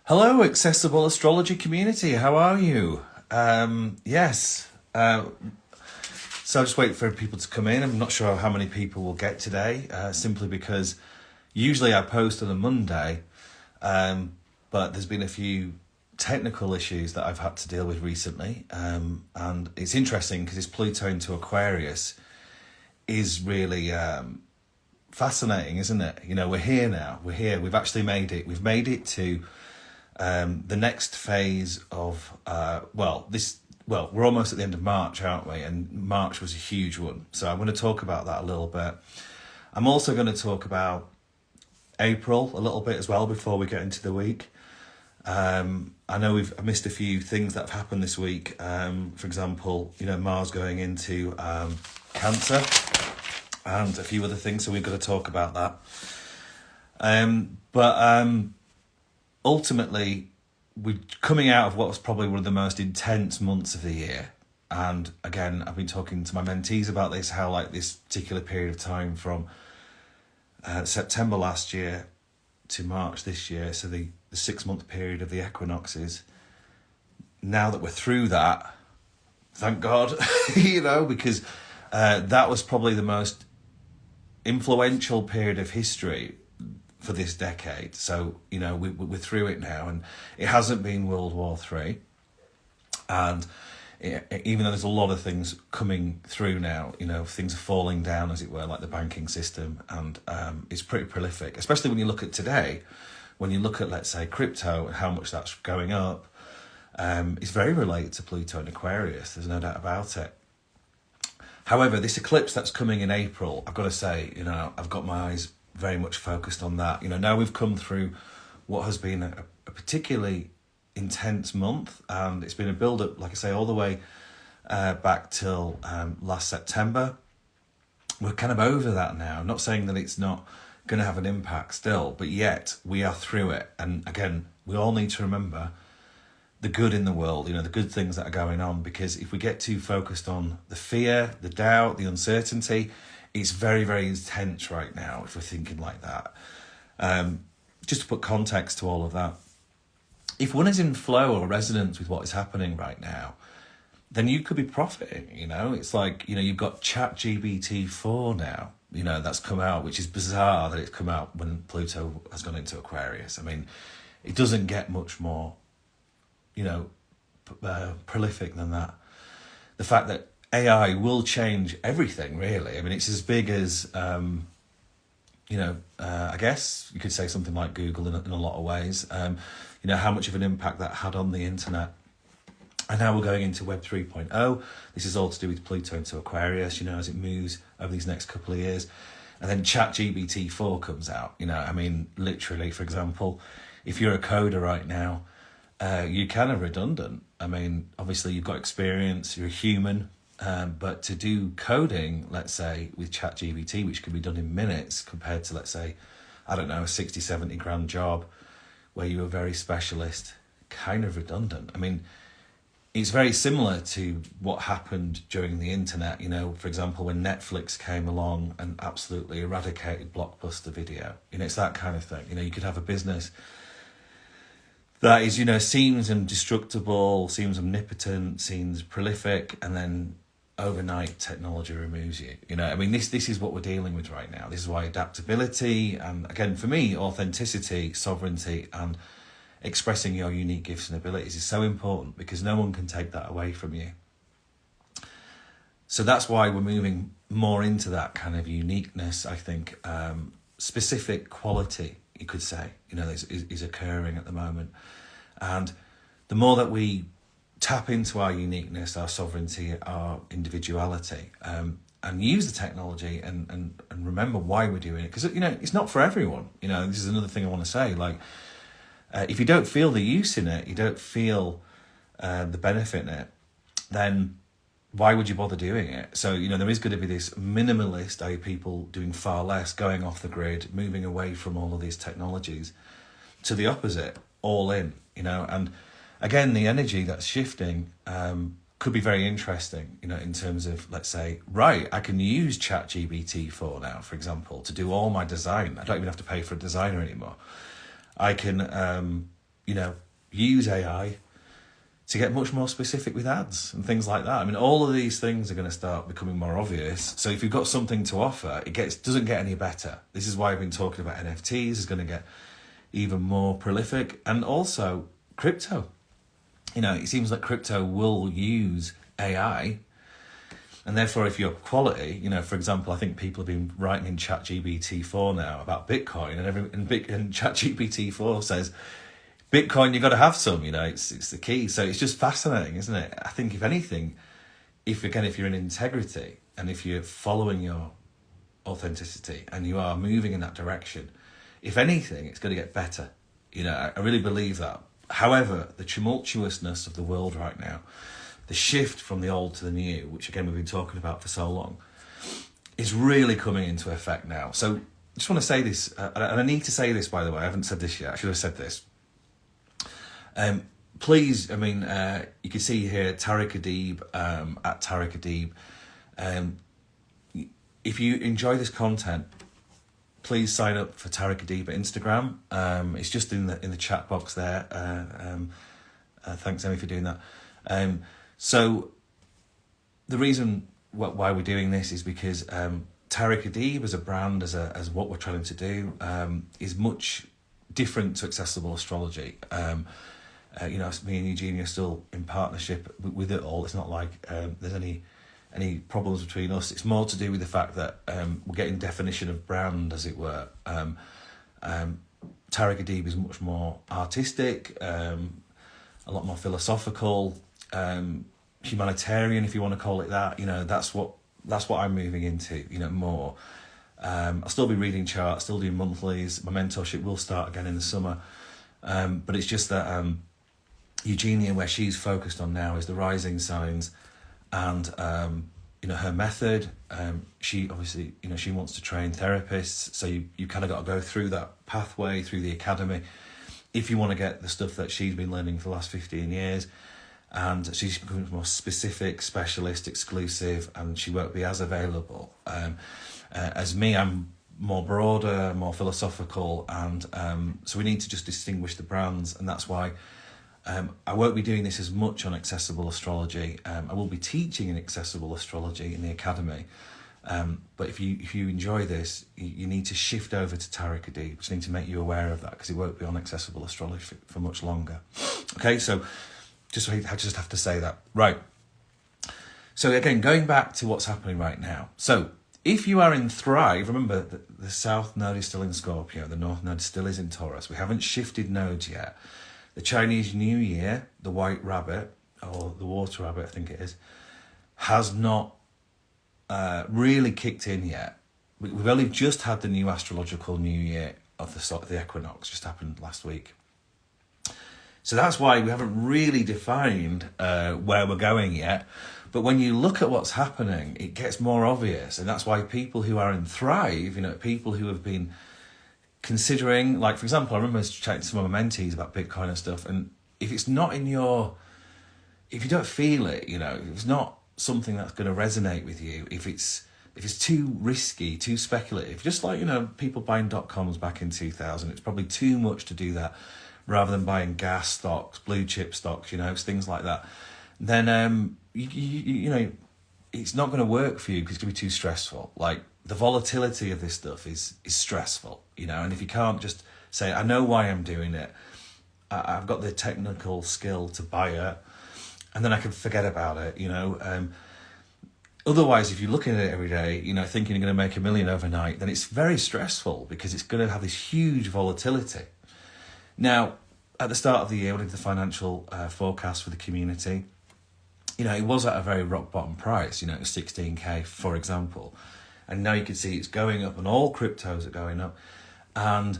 Hello, accessible astrology community. How are you? Yes. So I'll just wait for people to come in. I'm not sure how many people will get today, simply because usually I post on a Monday, but there's been a few technical issues that I've had to deal with recently. And it's interesting because this Pluto into Aquarius is really fascinating, isn't it? You know, we're here now. We're here. We've actually made it. We've made it to the next phase of we're almost at the end of March, aren't we? And March was a huge one, so I'm going to talk about that a little bit. I'm also going to talk about April a little bit as well before we get into the week. I know I've missed a few things that have happened this week. For example, Mars going into Cancer and a few other things, so we've got to talk about that. But ultimately, we're coming out of what was probably one of the most intense months of the year. And again, I've been talking to my mentees about this, how like this particular period of time from September last year to March this year, so the 6-month period of the equinoxes, now that we're through that, thank God, because that was probably the most influential period of history for this decade. So, we're through it now, and it hasn't been World War III. And even though there's a lot of things coming through now, things are falling down, as it were, like the banking system, and it's pretty prolific, especially when you look at today, when you look at, let's say, crypto and how much that's going up. It's very related to Pluto and Aquarius, there's no doubt about it. However, this eclipse that's coming in April, I've got to say, I've got my eyes very much focused on that. Now we've come through what has been a particularly intense month, and it's been a build-up, like I say, all the way back till last September. We're kind of over that now. I'm not saying that it's not going to have an impact still, but yet we are through it. And again, we all need to remember the good in the world, the good things that are going on, because if we get too focused on the fear, the doubt, the uncertainty, it's very, very intense right now if we're thinking like that. Just to put context to all of that, if one is in flow or resonance with what is happening right now, then you could be profiting, It's like, you've got ChatGPT 4 now, that's come out, which is bizarre that it's come out when Pluto has gone into Aquarius. I mean, it doesn't get much more, prolific than that. The fact that AI will change everything, really. I mean, it's as big as, I guess you could say something like Google in a lot of ways. How much of an impact that had on the internet. And now we're going into Web 3.0. This is all to do with Pluto into Aquarius, as it moves over these next couple of years. And then ChatGPT 4 comes out. I mean, literally, for example, if you're a coder right now, you're kind of redundant. I mean, obviously you've got experience, you're a human, but to do coding, let's say, with ChatGPT, which can be done in minutes compared to, let's say, I don't know, a 60, 70 grand job where you were very specialist, kind of redundant. I mean, it's very similar to what happened during the internet, for example, when Netflix came along and absolutely eradicated blockbuster video. It's that kind of thing. You could have a business that is, seems indestructible, seems omnipotent, seems prolific, and then overnight technology removes you. I mean, this is what we're dealing with right now. This is why adaptability, and again, for me, authenticity, sovereignty, and expressing your unique gifts and abilities is so important, because no one can take that away from you. So that's why we're moving more into that kind of uniqueness, I think. Specific quality, you could say, is occurring at the moment. And the more that we tap into our uniqueness, our sovereignty, our individuality, and use the technology and remember why we're doing it. Because, it's not for everyone. This is another thing I want to say. Like, if you don't feel the use in it, you don't feel the benefit in it, then why would you bother doing it? So, there is going to be this minimalist, i.e. people doing far less, going off the grid, moving away from all of these technologies, to the opposite, all in, and again, the energy that's shifting could be very interesting, in terms of, let's say, right, I can use ChatGPT 4 now, for example, to do all my design. I don't even have to pay for a designer anymore. I can use AI to get much more specific with ads and things like that. I mean, all of these things are going to start becoming more obvious. So if you've got something to offer, doesn't get any better. This is why I've been talking about NFTs is going to get even more prolific, and also crypto. It seems like crypto will use AI, and therefore if you're quality, for example, I think people have been writing in ChatGPT 4 now about Bitcoin, and ChatGPT 4 says, Bitcoin, you've got to have some, it's the key. So it's just fascinating, isn't it? I think if anything, if you're in integrity and if you're following your authenticity and you are moving in that direction, if anything, it's going to get better. I really believe that. However, the tumultuousness of the world right now, the shift from the old to the new, which again we've been talking about for so long, is really coming into effect now. So I just want to say this, and I need to say this, by the way, I haven't said this yet, I should have said this. Please, you can see here Tareck Adeeb, at Tareck Adeeb. If you enjoy this content, please sign up for Tareck Adeeb at Instagram. It's just in the chat box there. Thanks, Emmy, for doing that. So the reason why we're doing this is because Tareck Adeeb as a brand, as what we're trying to do, is much different to accessible astrology. Me and Eugenie are still in partnership with it all. It's not like there's any problems between us. It's more to do with the fact that we're getting definition of brand, as it were. Tareck Adeeb is much more artistic, a lot more philosophical, humanitarian, if you want to call it that. That's what I'm moving into. More. I'll still be reading charts, still doing monthlies. My mentorship will start again in the summer, but it's just that Eugenia, where she's focused on now, is the rising signs. And, her method, she obviously, she wants to train therapists. So you kind of got to go through that pathway, through the academy, if you want to get the stuff that she's been learning for the last 15 years. And she's becoming more specific, specialist, exclusive, and she won't be as available. As me, I'm more broader, more philosophical. And so we need to just distinguish the brands. And that's why I won't be doing this as much on accessible astrology. I will be teaching in accessible astrology in the academy. But if you enjoy this, you need to shift over to Tareck Adeeb. Just need to make you aware of that, because it won't be on accessible astrology for much longer. Okay, so I just have to say that. Right. So again, going back to what's happening right now. So if you are in Thrive, remember the South Node is still in Scorpio, the North Node still is in Taurus. We haven't shifted nodes yet. The Chinese New Year, the White Rabbit, or the Water Rabbit, I think it is, has not really kicked in yet. We've only just had the new astrological New Year of the equinox, just happened last week. So that's why we haven't really defined where we're going yet. But when you look at what's happening, it gets more obvious. And that's why people who are in Thrive, people who have been considering, like, for example, I remember chatting to some of my mentees about Bitcoin and stuff, and if it's not if you don't feel it, if it's not something that's going to resonate with you, if it's too risky, too speculative, just like, people buying .coms back in 2000, it's probably too much to do that, rather than buying gas stocks, blue chip stocks, things like that, then it's not going to work for you, because it's going to be too stressful. Like, the volatility of this stuff is stressful, and if you can't just say, I know why I'm doing it, I've got the technical skill to buy it, and then I can forget about it, Otherwise, if you're looking at it every day, thinking you're going to make $1 million overnight, then it's very stressful, because it's going to have this huge volatility. Now, at the start of the year, when I did the financial forecast for the community, it was at a very rock bottom price, it was 16k, for example. And now you can see it's going up, and all cryptos are going up. And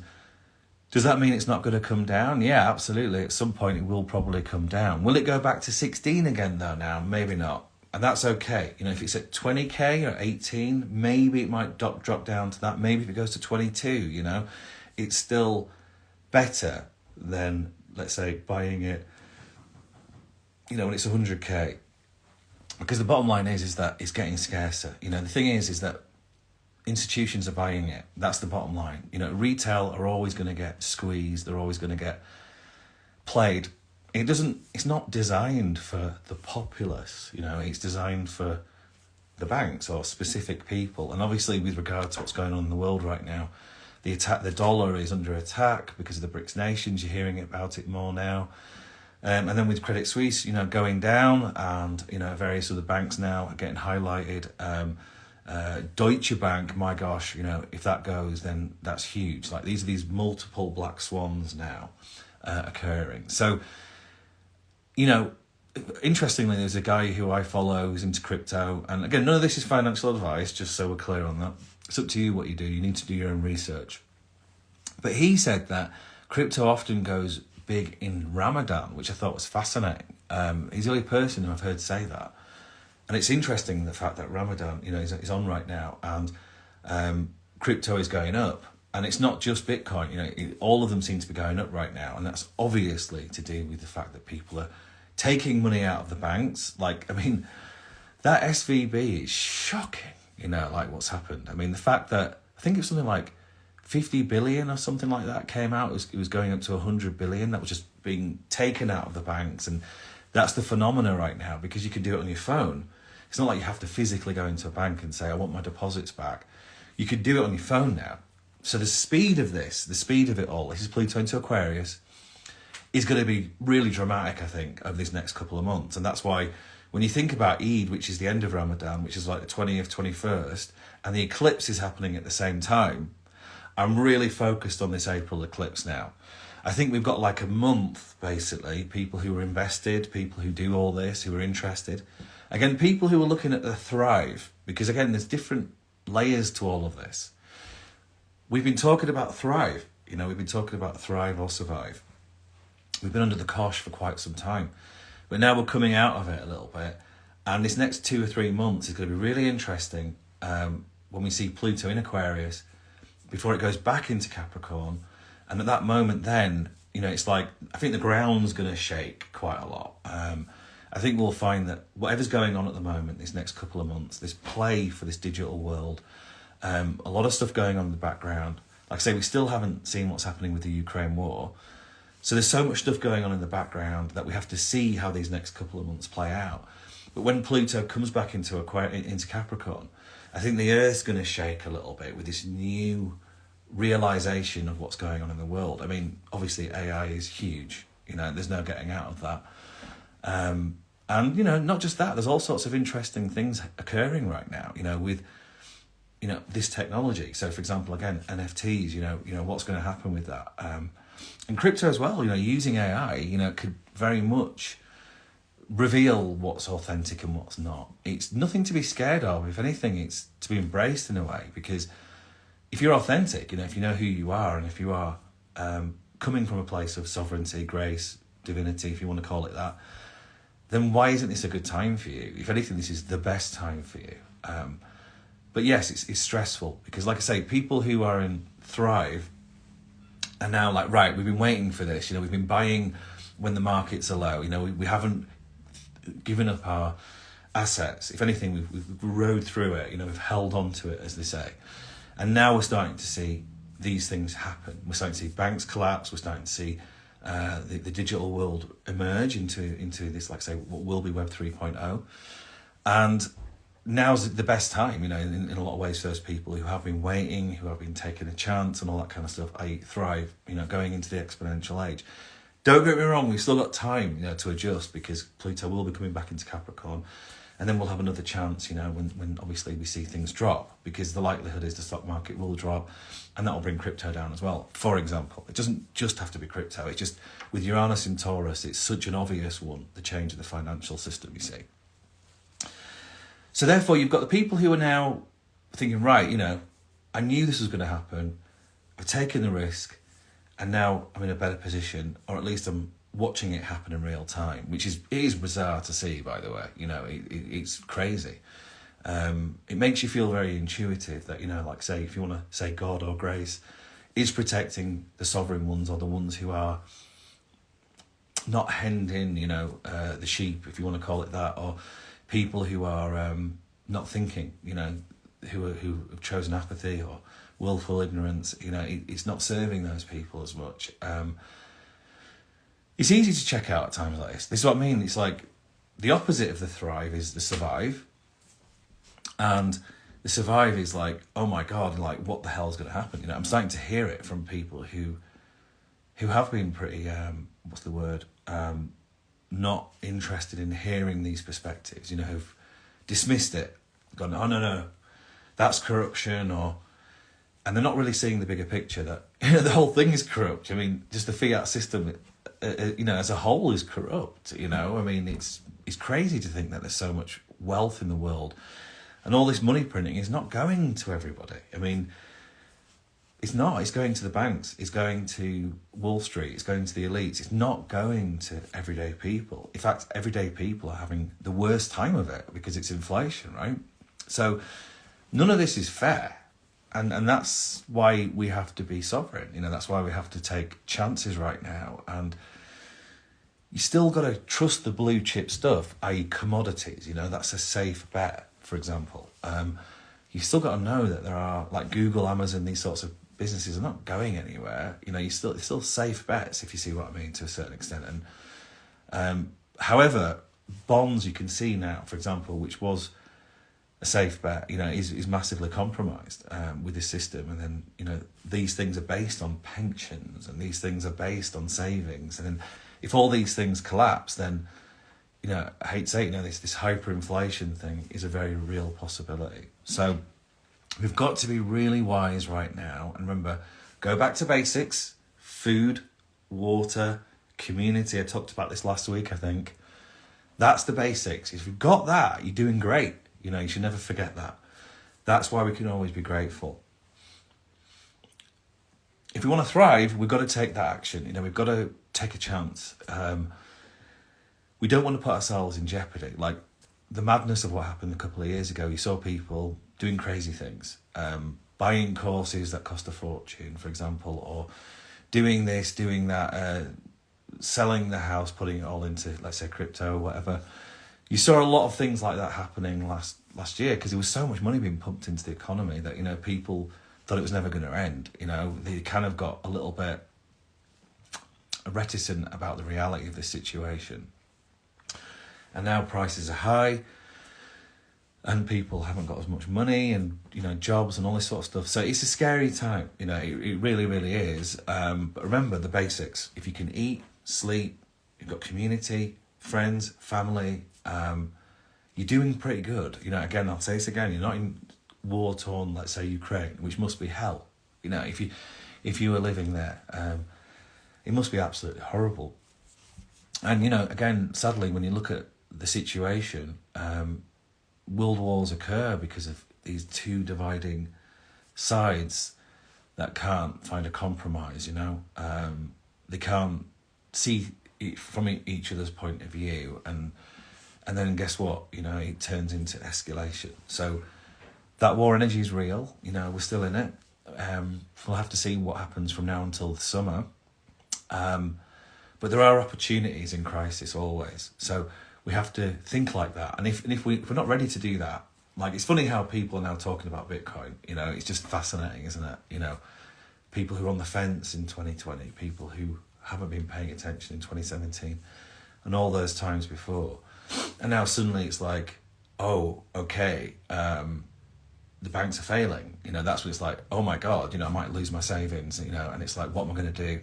does that mean it's not going to come down? Yeah, absolutely. At some point, it will probably come down. Will it go back to 16 again, though, now? Maybe not. And that's okay. If it's at 20k or 18, maybe it might drop down to that. Maybe if it goes to 22, it's still better than, let's say, buying it, when it's 100k. Because the bottom line is that it's getting scarcer. The thing is that institutions are buying it. That's the bottom line. Retail are always going to get squeezed. They're always going to get played, it's not designed for the populace, it's designed for the banks or specific people. And obviously with regard to what's going on in the world right now, the dollar is under attack because of the BRICS nations. You're hearing about it more now. And then with Credit Suisse, going down, and, various other banks now are getting highlighted. Deutsche Bank, my gosh, if that goes, then that's huge. Like, these are these multiple black swans now occurring. So, interestingly, there's a guy who I follow who's into crypto. And again, none of this is financial advice, just so we're clear on that. It's up to you what you do. You need to do your own research. But he said that crypto often goes big in Ramadan, which I thought was fascinating. He's the only person who I've heard say that. And it's interesting, the fact that Ramadan, is on right now, and crypto is going up. And it's not just Bitcoin, all of them seem to be going up right now. And that's obviously to do with the fact that people are taking money out of the banks. That SVB is shocking, what's happened. I mean, the fact that, I think it was something like 50 billion or something like that came out. It was going up to 100 billion. That was just being taken out of the banks. And that's the phenomena right now, because you can do it on your phone. It's not like you have to physically go into a bank and say, I want my deposits back. You could do it on your phone now. So the speed of it all, this is Pluto into Aquarius, is going to be really dramatic, I think, over these next couple of months. And that's why when you think about Eid, which is the end of Ramadan, which is like the 20th, 21st, and the eclipse is happening at the same time, I'm really focused on this April eclipse now. I think we've got like a month, basically, people who are invested, people who do all this, who are interested. Again, people who are looking at the thrive, because again, there's different layers to all of this. We've been talking about thrive, we've been talking about thrive or survive. We've been under the cosh for quite some time, but now we're coming out of it a little bit. And this next 2 or 3 months is going to be really interesting when we see Pluto in Aquarius, before it goes back into Capricorn. And at that moment then, it's like, I think the ground's going to shake quite a lot. I think we'll find that whatever's going on at the moment, this next couple of months, this play for this digital world, a lot of stuff going on in the background. Like I say, we still haven't seen what's happening with the Ukraine war. So there's so much stuff going on in the background that we have to see how these next couple of months play out. But when Pluto comes back into Capricorn, I think the Earth's going to shake a little bit with this new realization of what's going on in the world. I mean, obviously AI is huge. There's no getting out of that. And, not just that, there's all sorts of interesting things occurring right now, with, this technology. So, for example, again, NFTs, what's going to happen with that? And crypto as well, using AI, could very much reveal what's authentic and what's not. It's nothing to be scared of. If anything, it's to be embraced in a way, because if you're authentic, if you know who you are, and if you are coming from a place of sovereignty, grace, divinity, if you want to call it that, then why isn't this a good time for you? If anything, this is the best time for you. But yes, it's stressful, because like I say, people who are in Thrive are now like, right, we've been waiting for this. We've been buying when the markets are low. We haven't given up our assets. If anything, we've rode through it. We've held on to it, as they say. And now we're starting to see these things happen. We're starting to see banks collapse. We're starting to see the digital world emerge into this, like I say, what will be Web 3.0. And now's the best time, in a lot of ways, for those people who have been waiting, who have been taking a chance and all that kind of stuff, i.e. Thrive, going into the exponential age. Don't get me wrong, we've still got time, to adjust, because Pluto will be coming back into Capricorn. And then we'll have another chance, when obviously we see things drop, because the likelihood is the stock market will drop, and that will bring crypto down as well. For example, it doesn't just have to be crypto. It's just, with Uranus in Taurus, it's such an obvious one, the change of the financial system, you see. So therefore, you've got the people who are now thinking, right, I knew this was going to happen. I've taken the risk, and now I'm in a better position, or at least I'm watching it happen in real time, which it is bizarre to see, by the way. It's crazy. It makes you feel very intuitive that, like say, if you want to say God or grace is protecting the sovereign ones, or the ones who are not hemmed in, the sheep, if you want to call it that, or people who are not thinking, who have chosen apathy or willful ignorance. It's not serving those people as much. It's easy to check out at times like this. This is what I mean. It's like the opposite of the thrive is the survive. And the survive is like, oh my God, like what the hell's going to happen? You know, I'm starting to hear it from people who have been pretty, what's the word? Not interested in hearing these perspectives, you know, who've dismissed it, gone, oh no, that's corruption, and they're not really seeing the bigger picture that, you know, the whole thing is corrupt. I mean, just the fiat system, you know, as a whole is corrupt, you know. I mean, it's crazy to think that there's so much wealth in the world and all this money printing is not going to everybody. I mean, it's not. It's going to the banks. It's going to Wall Street. It's going to the elites. It's not going to everyday people. In fact, everyday people are having the worst time of it because it's inflation, right? So none of this is fair. And that's why we have to be sovereign. You know, that's why we have to take chances right now. And you still got to trust the blue chip stuff, i.e. commodities. You know, that's a safe bet, for example. You've still got to know that there are, like Google, Amazon, these sorts of businesses are not going anywhere. You know, it's still safe bets, if you see what I mean, to a certain extent. And however, bonds you can see now, for example, which was a safe bet, you know, is massively compromised with this system. And then, you know, these things are based on pensions and these things are based on savings. And then if all these things collapse, then, you know, I hate to say it, you know, this hyperinflation thing is a very real possibility. So we've got to be really wise right now. And remember, go back to basics: food, water, community. I talked about this last week, I think. That's the basics. If you've got that, you're doing great. You know, you should never forget that. That's why we can always be grateful. If we want to thrive, we've got to take that action. You know, we've got to take a chance. We don't want to put ourselves in jeopardy. Like the madness of what happened a couple of years ago, you saw people doing crazy things, buying courses that cost a fortune, for example, or doing this, doing that, selling the house, putting it all into, let's say, crypto or whatever. You saw a lot of things like that happening last year because there was so much money being pumped into the economy that, you know, people thought it was never going to end. You know, they kind of got a little bit reticent about the reality of this situation. And now prices are high and people haven't got as much money and, you know, jobs and all this sort of stuff. So it's a scary time, you know, it really, really is. But remember the basics. If you can eat, sleep, you've got community, friends, family, you're doing pretty good. You know, again, I'll say this again, you're not in war-torn, let's say, Ukraine, which must be hell. You know, if you were living there, it must be absolutely horrible. And, you know, again, sadly, when you look at the situation, world wars occur because of these two dividing sides that can't find a compromise, you know. They can't see it from each other's point of view, and then guess what, you know, it turns into escalation. So that war energy is real, you know, we're still in it. We'll have to see what happens from now until the summer, but there are opportunities in crisis always, so we have to think like that. And if we're not ready to do that, like, it's funny how people are now talking about Bitcoin, you know, it's just fascinating, isn't it? You know, people who are on the fence in 2020, people who haven't been paying attention in 2017 and all those times before. And now suddenly it's like, oh, okay, the banks are failing. You know, that's what it's like, oh my God, you know, I might lose my savings, you know, and it's like, what am I going to do?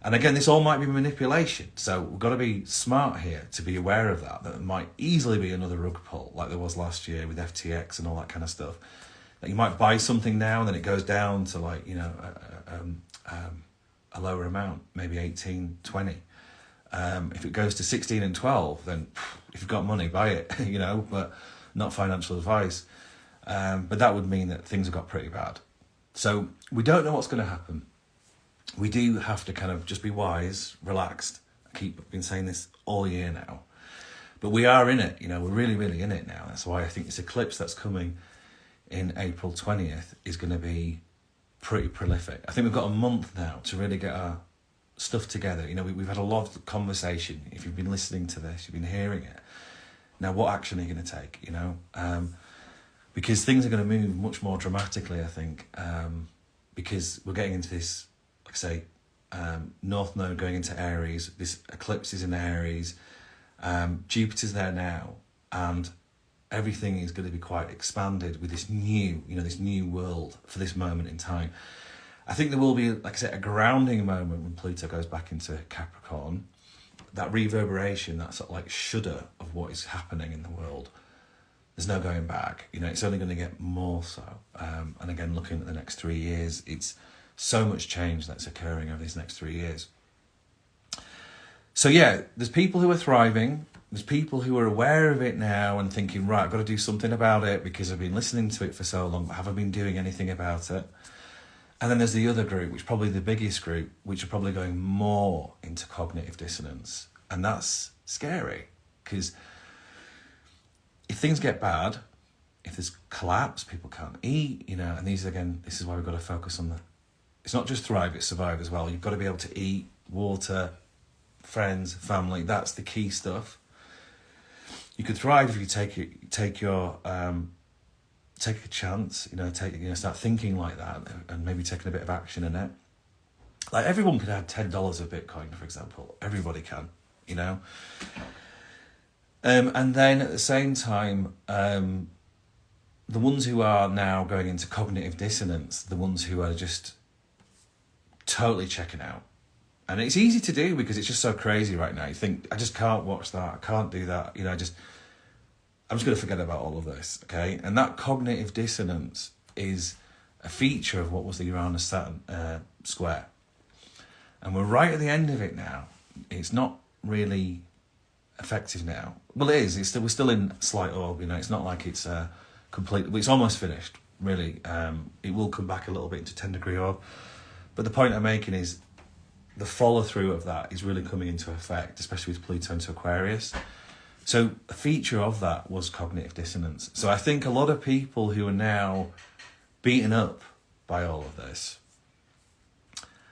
And again, this all might be manipulation. So we've got to be smart here to be aware of that. That there might easily be another rug pull like there was last year with FTX and all that kind of stuff. That you might buy something now and then it goes down to, like, you know, a lower amount, maybe 18, 20. If it goes to 16 and 12, then if you've got money, buy it, you know, but not financial advice. But that would mean that things have got pretty bad. So we don't know what's going to happen. We do have to kind of just be wise, relaxed. I've been saying this all year now. But we are in it, you know, we're really, really in it now. That's why I think this eclipse that's coming in April 20th is going to be pretty prolific. I think we've got a month now to really get our stuff together. You know, we've had a lot of conversation. If you've been listening to this, you've been hearing it. Now, what action are you going to take, you know? Because things are going to move much more dramatically, I think, because we're getting into this, like I say, North Node going into Aries. This eclipse is in Aries. Jupiter's there now, and everything is going to be quite expanded with this new world for this moment in time. I think there will be, like I said, a grounding moment when Pluto goes back into Capricorn. That reverberation, that sort of like shudder of what is happening in the world. There's no going back. It's only going to get more so. And again, looking at the next 3 years, it's so much change that's occurring over these next 3 years. So yeah, there's people who are thriving. There's people who are aware of it now and thinking, right, I've got to do something about it because I've been listening to it for so long, but have I been doing anything about it? And then there's the other group, which is probably the biggest group, which are probably going more into cognitive dissonance. And that's scary, because if things get bad, if there's collapse, people can't eat, and this is why we've got to focus on it's not just thrive, it's survive as well. You've got to be able to eat, water, friends, family. That's the key stuff. You could thrive if you take a chance, start thinking like that and maybe taking a bit of action in it. Like everyone could add $10 of Bitcoin, for example. Everybody can, And then at the same time, the ones who are now going into cognitive dissonance, the ones who are just totally checking out. And it's easy to do because it's just so crazy right now. You think, I just can't watch that. I can't do that. I'm just going to forget about all of this, okay? And that cognitive dissonance is a feature of what was the Uranus-Saturn square. And we're right at the end of it now. It's not really effective now. Well, it is. We're still in slight orb, It's not like it's complete. It's almost finished, really. It will come back a little bit into 10-degree orb. But the point I'm making is the follow-through of that is really coming into effect, especially with Pluto into Aquarius. So a feature of that was cognitive dissonance. So I think a lot of people who are now beaten up by all of this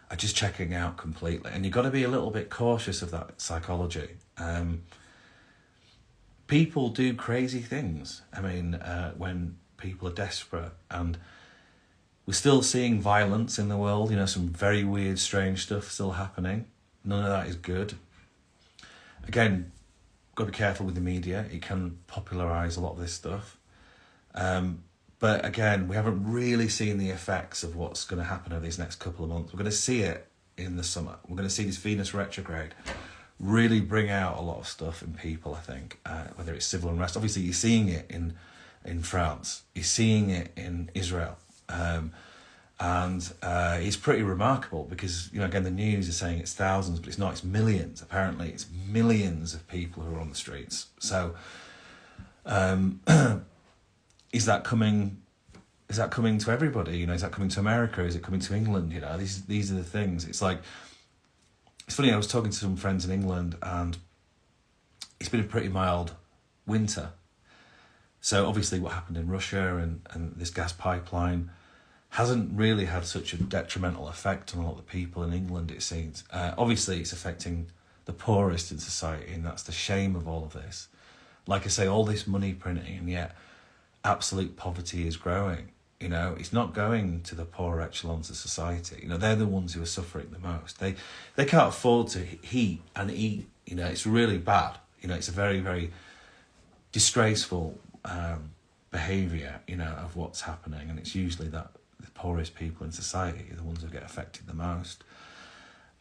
are just checking out completely. And you've got to be a little bit cautious of that psychology. People do crazy things. When people are desperate, and we're still seeing violence in the world, some very weird, strange stuff still happening. None of that is good. Again, got to be careful with the media. It can popularise a lot of this stuff. But again, we haven't really seen the effects of what's going to happen over these next couple of months. We're going to see it in the summer. We're going to see this Venus retrograde really bring out a lot of stuff in people, I think, whether it's civil unrest. Obviously, you're seeing it in France. You're seeing it in Israel. And it's pretty remarkable because, again, the news is saying it's thousands, but it's not. It's millions. Apparently, it's millions of people who are on the streets. So, is that coming to everybody? Is that coming to America? Is it coming to England? These are the things. It's funny. I was talking to some friends in England, and it's been a pretty mild winter. So obviously, what happened in Russia and this gas pipeline hasn't really had such a detrimental effect on a lot of the people in England, it seems. Obviously, it's affecting the poorest in society, and that's the shame of all of this. Like I say, all this money printing, and yet absolute poverty is growing. It's not going to the poorer echelons of society. They're the ones who are suffering the most. They can't afford to heat and eat. It's really bad. It's a very, very disgraceful behaviour, of what's happening. And it's usually that the poorest people in society are the ones who get affected the most.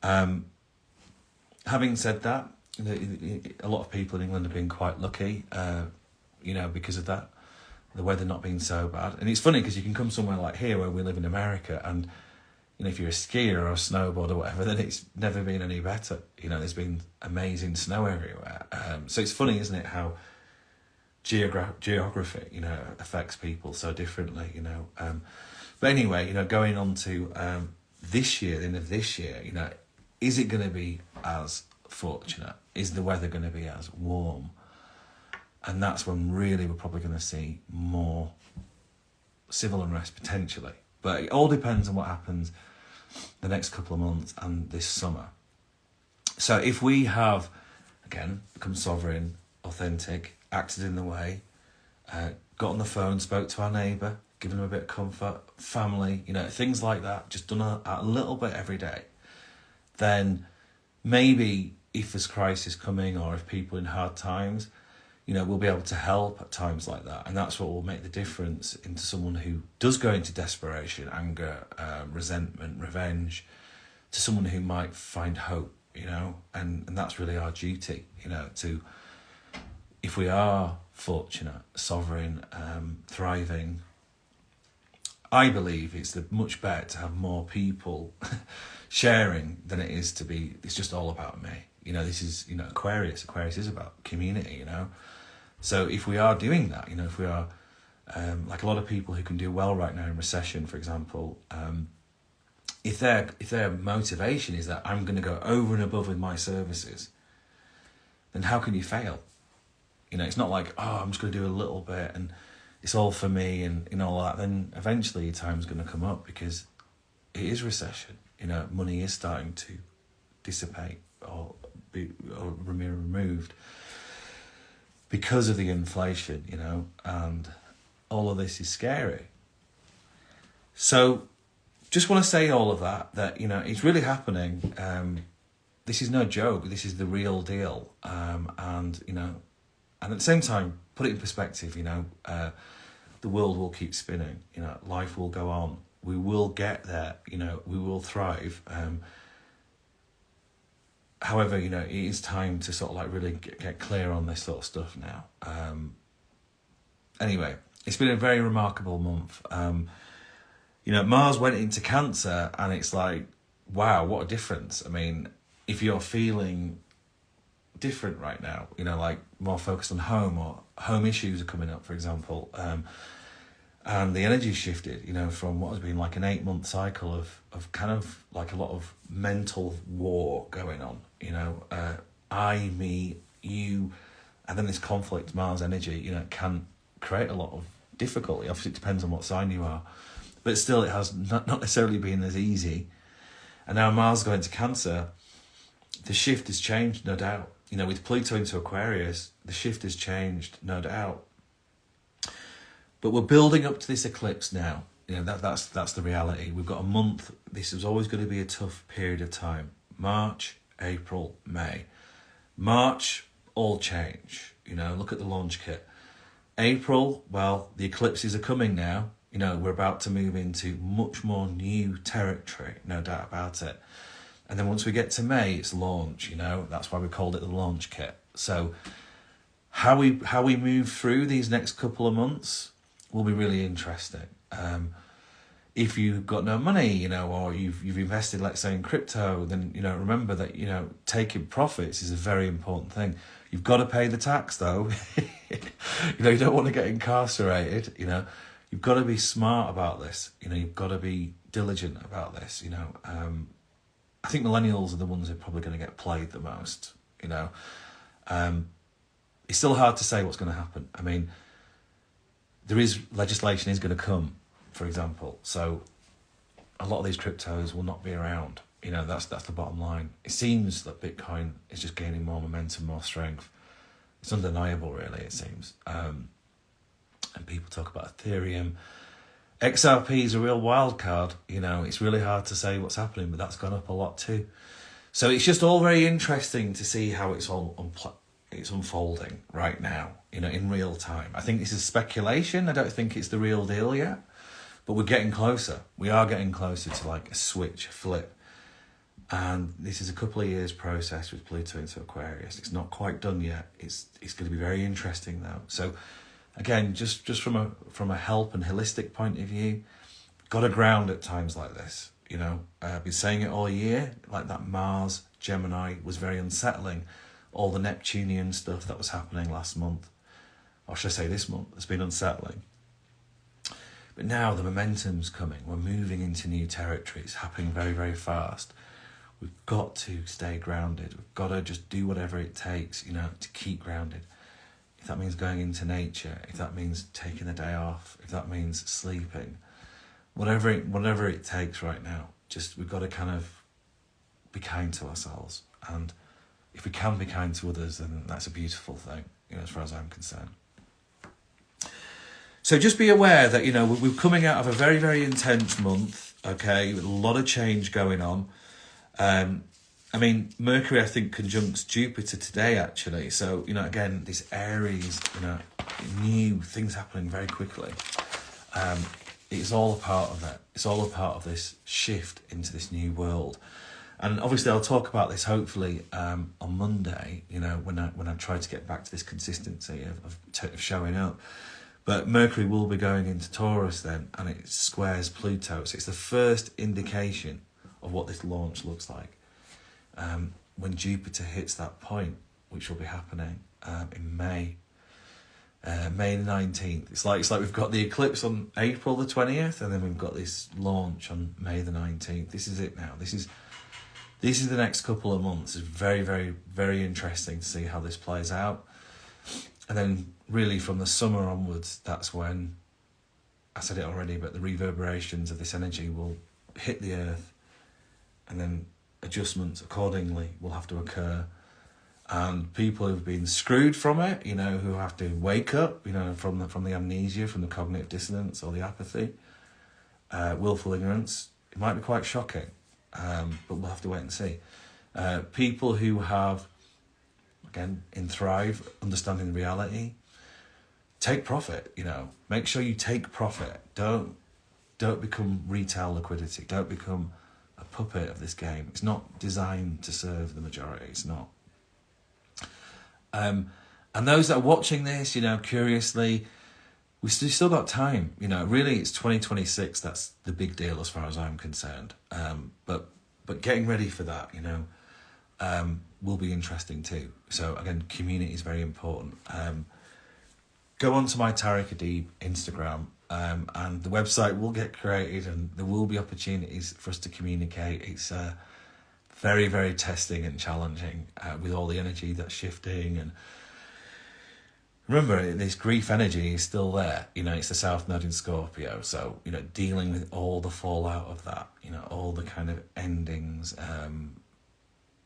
Having said that, a lot of people in England have been quite lucky, because of that. The weather not being so bad. And it's funny because you can come somewhere like here where we live in America, and if you're a skier or a snowboarder or whatever, then it's never been any better. There's been amazing snow everywhere. So it's funny, isn't it, how geography, affects people so differently, But anyway, going on to this year, the end of this year, is it going to be as fortunate? Is the weather going to be as warm? And that's when really we're probably going to see more civil unrest potentially. But it all depends on what happens the next couple of months and this summer. So if we have, again, become sovereign, authentic, acted in the way, got on the phone, spoke to our neighbour, given them a bit of comfort, family, things like that, just done a little bit every day, then maybe if there's crisis coming or if people in hard times, we'll be able to help at times like that. And that's what will make the difference into someone who does go into desperation, anger, resentment, revenge, to someone who might find hope, and that's really our duty, to, if we are fortunate, sovereign, thriving, I believe it's much better to have more people sharing than it is to be, it's just all about me. This is, Aquarius is about community, So if we are doing that, if we are, like a lot of people who can do well right now in recession, for example, if their motivation is that I'm going to go over and above with my services, then how can you fail? It's not like, I'm just going to do a little bit and it's all for me and all that. Then eventually your time's going to come up because it is recession. Money is starting to dissipate or be removed because of the inflation, and all of this is scary. So just want to say all of that, it's really happening. This is no joke. This is the real deal. And at the same time, put it in perspective, the world will keep spinning, life will go on. We will get there, we will thrive. However, it is time to sort of like really get clear on this sort of stuff now. Anyway, it's been a very remarkable month. Mars went into Cancer and it's like, wow, what a difference. I mean, if you're feeling different right now, like more focused on home or home issues are coming up, for example, and the energy shifted, from what has been like an 8-month cycle of kind of like a lot of mental war going on, I, me, you, and then this conflict, Mars energy, can create a lot of difficulty. Obviously, it depends on what sign you are, but still it has not necessarily been as easy. And now Mars going to Cancer, the shift has changed, no doubt. With Pluto into Aquarius, the shift has changed, no doubt. But we're building up to this eclipse now. That's the reality. We've got a month. This is always going to be a tough period of time. March, April, May. March, all change. Look at the launch kit. April, well, the eclipses are coming now. We're about to move into much more new territory, no doubt about it. And then once we get to May, it's launch, that's why we called it the launch kit. So how we move through these next couple of months will be really interesting. If you've got no money, or you've invested, let's say, in crypto, then, remember that, taking profits is a very important thing. You've got to pay the tax, though. You don't want to get incarcerated, You've got to be smart about this. You've got to be diligent about this, I think millennials are the ones who are probably going to get played the most, It's still hard to say what's going to happen. I mean, legislation is going to come, for example. So a lot of these cryptos will not be around. That's the bottom line. It seems that Bitcoin is just gaining more momentum, more strength. It's undeniable, really, it seems. And people talk about Ethereum. XRP is a real wild card. It's really hard to say what's happening, but that's gone up a lot too. So it's just all very interesting to see how it's all it's unfolding right now, in real time. I think this is speculation. I don't think it's the real deal yet, but we're getting closer. We are getting closer to like a switch, a flip. And this is a couple of years process with Pluto into Aquarius. It's not quite done yet. It's going to be very interesting though. So again, just from a help and holistic point of view, got to ground at times like this. I've been saying it all year, like that Mars, Gemini was very unsettling. All the Neptunian stuff that was happening last month, or should I say this month, has been unsettling. But now the momentum's coming. We're moving into new territory. It's happening very, very fast. We've got to stay grounded. We've got to just do whatever it takes, to keep grounded. If that means going into nature, if that means taking a day off, if that means sleeping, whatever it takes right now, we've got to kind of be kind to ourselves. And if we can be kind to others, then that's a beautiful thing, as far as I'm concerned. So just be aware that, we're coming out of a very, very intense month, okay, with a lot of change going on. I mean, Mercury, I think, conjuncts Jupiter today, actually. So, you know, again, this Aries, you know, new things happening very quickly. It's all a part of that. It's all a part of this shift into this new world. And obviously, I'll talk about this hopefully on Monday, you know, when I try to get back to this consistency of showing up. But Mercury will be going into Taurus then, and it squares Pluto. So it's the first indication of what this launch looks like. When Jupiter hits that point, which will be happening in May. May the 19th. It's like we've got the eclipse on April the 20th, and then we've got this launch on May the 19th. This is it now. This is the next couple of months. It's very, very, very interesting to see how this plays out. And then really from the summer onwards, that's when, I said it already, but the reverberations of this energy will hit the earth, and then adjustments accordingly will have to occur. And people who've been screwed from it, you know, who have to wake up, you know, from the amnesia, from the cognitive dissonance or the apathy, willful ignorance, it might be quite shocking, but we'll have to wait and see. People who have, again, in Thrive, understanding reality, take profit, you know, make sure you take profit. Don't become retail liquidity. Don't become a puppet of this game. It's not designed to serve the majority. It's not. And those that are watching this, you know, curiously, we've still got time. You know, really, it's 2026. That's the big deal as far as I'm concerned. But getting ready for that, you know, will be interesting too. So again, community is very important. Go on to my Tareck Adeeb Instagram, and the website will get created, and there will be opportunities for us to communicate. It's very, very testing and challenging with all the energy that's shifting. And remember, this grief energy is still there. You know, it's the South Node in Scorpio. So, you know, dealing with all the fallout of that, you know, all the kind of endings.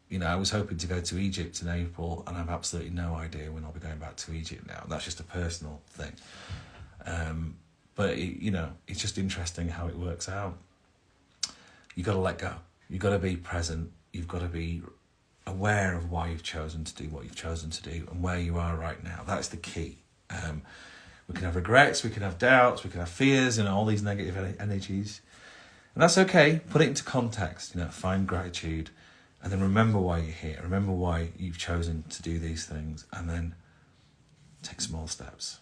You know, I was hoping to go to Egypt in April, and I have absolutely no idea when I'll be going back to Egypt now. That's just a personal thing. But, you know, it's just interesting how it works out. You got to let go. You've got to be present. You've got to be aware of why you've chosen to do what you've chosen to do and where you are right now. That's the key. We can have regrets, we can have doubts, we can have fears, and all these negative energies. And that's okay. Put it into context, you know, find gratitude, and then remember why you're here. Remember why you've chosen to do these things, and then take small steps.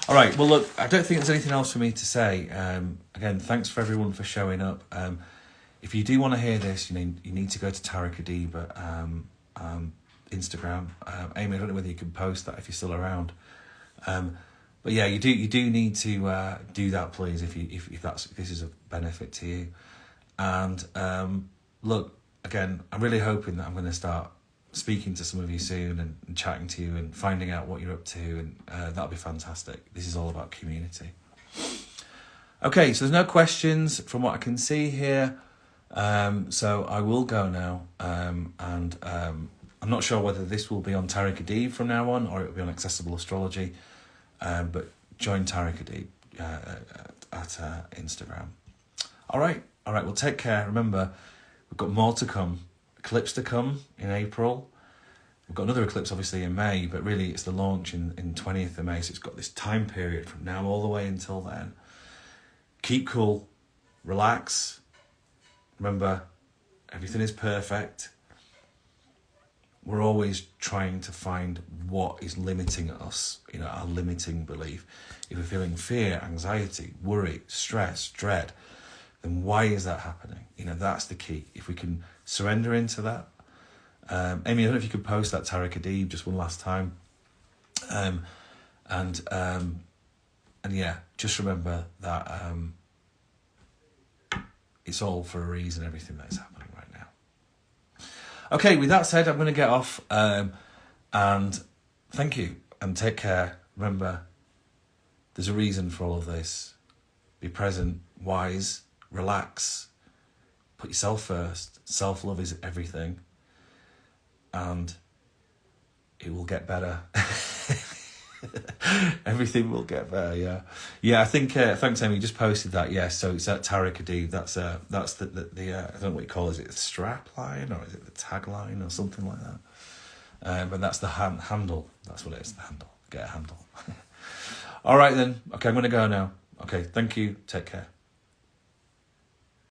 All right, well, look, I don't think there's anything else for me to say. Again, thanks for everyone for showing up. If you do want to hear this, you need to go to Tareck Adeeb Instagram. Amy, I don't know whether you can post that if you're still around. But yeah, you do need to do that, please, if this is a benefit to you. And look, again, I'm really hoping that I'm going to start speaking to some of you soon and chatting to you and finding out what you're up to, and that'll be fantastic. This is all about community. Okay, so there's no questions from what I can see here. So I will go now, and I'm not sure whether this will be on Tareck Adeeb from now on, or it will be on Accessible Astrology, but join Tareck Adeeb at Instagram. All right, well, take care. Remember, we've got more to come. Eclipse to come in April. We've got another eclipse, obviously, in May, but really it's the launch in 20th of May, so it's got this time period from now all the way until then. Keep cool, relax. Remember, everything is perfect. We're always trying to find what is limiting us, you know, our limiting belief. If we're feeling fear, anxiety, worry, stress, dread, then why is that happening? You know, that's the key. If we can surrender into that. Amy, I don't know if you could post that Tareck Adeeb just one last time. And yeah, just remember that it's all for a reason, everything that is happening right now. Okay, with that said, I'm going to get off. And thank you and take care. Remember, there's a reason for all of this. Be present, wise, relax, put yourself first. Self-love is everything. And it will get better. Everything will get better. Yeah, yeah. I think thanks, Amy. You just posted that. Yeah, so it's at Tareck Adeeb. That's the I don't know what you call it. Is it the strap line or is it the tagline or something like that? But that's the handle. That's what it is. The handle. Get a handle. All right then. Okay, I'm going to go now. Okay, thank you. Take care.